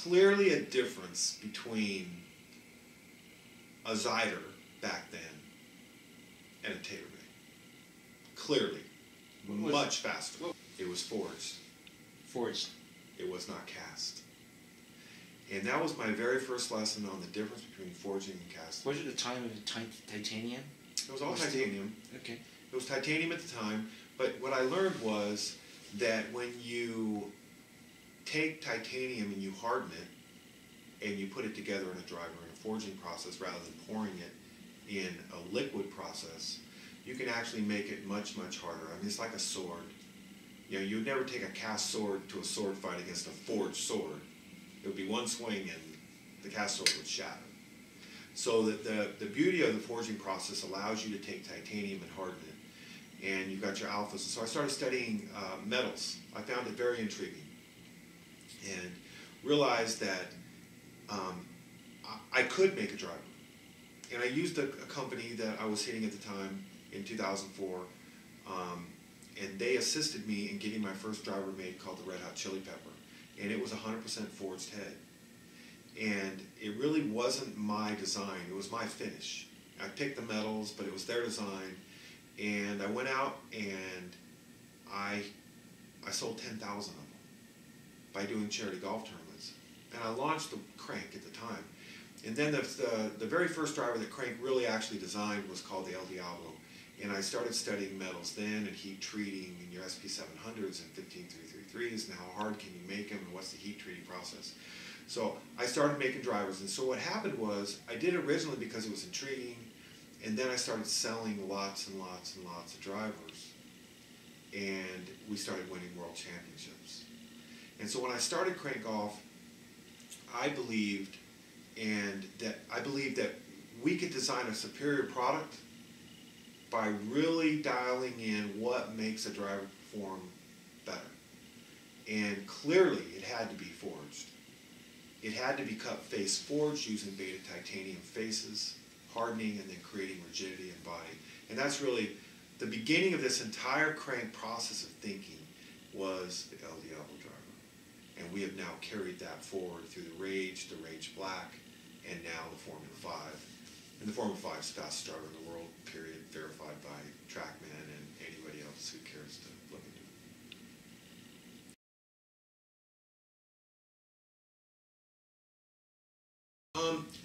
clearly a difference between a Zyder back then and a Tater Bay. Clearly. Much faster. It was forged. Forged. It was not cast. And that was my very first lesson on the difference between forging and casting. Was it the time of titanium? It was all titanium. Okay. It was titanium at the time, but what I learned was that when you take titanium and you harden it and you put it together in a driver in a forging process rather than pouring it in a liquid process, you can actually make it much, much harder. I mean, it's like a sword. You know, you would never take a cast sword to a sword fight against a forged sword. It would be one swing and the cast sword would shatter. So the beauty of the forging process allows you to take titanium and harden it. And you've got your alphas. So I started studying metals. I found it very intriguing. And realized that I could make a driver. And I used a company that I was hitting at the time in 2004. And they assisted me in getting my first driver made called the Red Hot Chili Pepper. And it was 100% forged head. And it really wasn't my design, it was my finish. I picked the metals, but it was their design. And I went out and I sold 10,000 of them by doing charity golf tournaments. And I launched the Krank at the time. And then the very first driver that Krank really actually designed was called the El Diablo. And I started studying metals then and heat treating in your SP700s and 15333s and how hard can you make them and what's the heat treating process. So I started making drivers, and so what happened was I did it originally because it was intriguing, and then I started selling lots and lots and lots of drivers, and we started winning world championships. And so when I started Krank Golf, I believed that we could design a superior product by really dialing in what makes a driver perform better. And clearly it had to be forged. It had to be cut face forged using beta titanium faces, hardening, and then creating rigidity in body. And that's really the beginning of this entire Krank process of thinking was the El Diablo driver. And we have now carried that forward through the Rage Black, and now the Formula 5. And the Formula 5 is the fastest driver in the world, period, verified by TrackMan and anybody else who cares to look into it.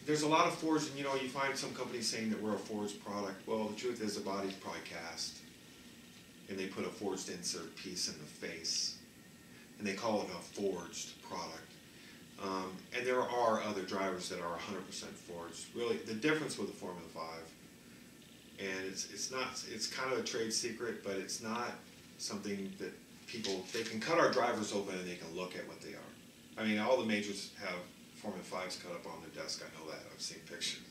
There's a lot of forged, and you know, you find some companies saying that we're a forged product. Well, the truth is the body's probably cast, and they put a forged insert piece in the face, and they call it a forged product. And there are other drivers that are 100% forged. Really, the difference with the Formula 5, and it's kind of a trade secret, but it's not something that people, they can cut our drivers open and they can look at what they are. I mean, all the majors have Formula 5s cut up on their desk, I know that, I've seen pictures.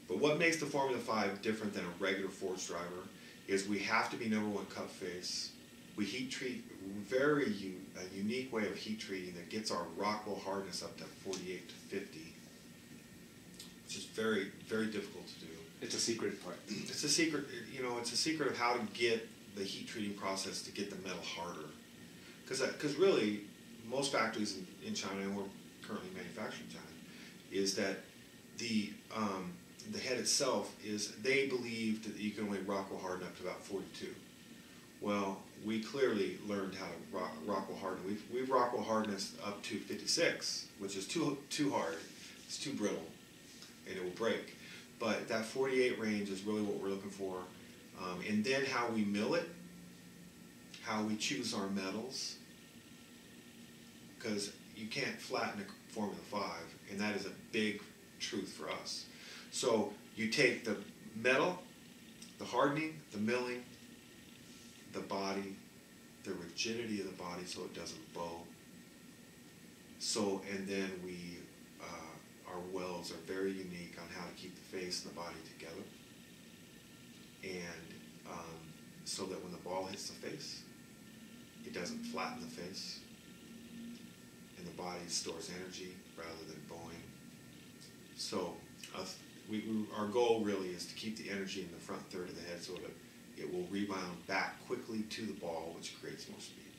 But what makes the Formula 5 different than a regular forged driver is we have to be #1 cut face. We heat treat a unique way of heat treating that gets our Rockwell hardness up to 48 to 50, which is very, very difficult to do. It's a secret part. It's a secret, you know, it's a secret of how to get the heat treating process to get the metal harder. Because really, most factories in China, and we're currently manufacturing in China, is that the head itself is, they believe that you can only Rockwell harden up to about 42. Well, we clearly learned how to Rockwell harden. We've Rockwell hardened this up to 56, which is too hard. It's too brittle, and it will break. But that 48 range is really what we're looking for. And then how we mill it, how we choose our metals, because you can't flatten a Formula 5, and that is a big truth for us. So you take the metal, the hardening, the milling, the body, the rigidity of the body so it doesn't bow. So, and then our welds are very unique on how to keep the face and the body together. And so that when the ball hits the face, it doesn't flatten the face. And the body stores energy rather than bowing. So our goal really is to keep the energy in the front third of the head so that it will rebound back quickly to the ball, which creates more speed.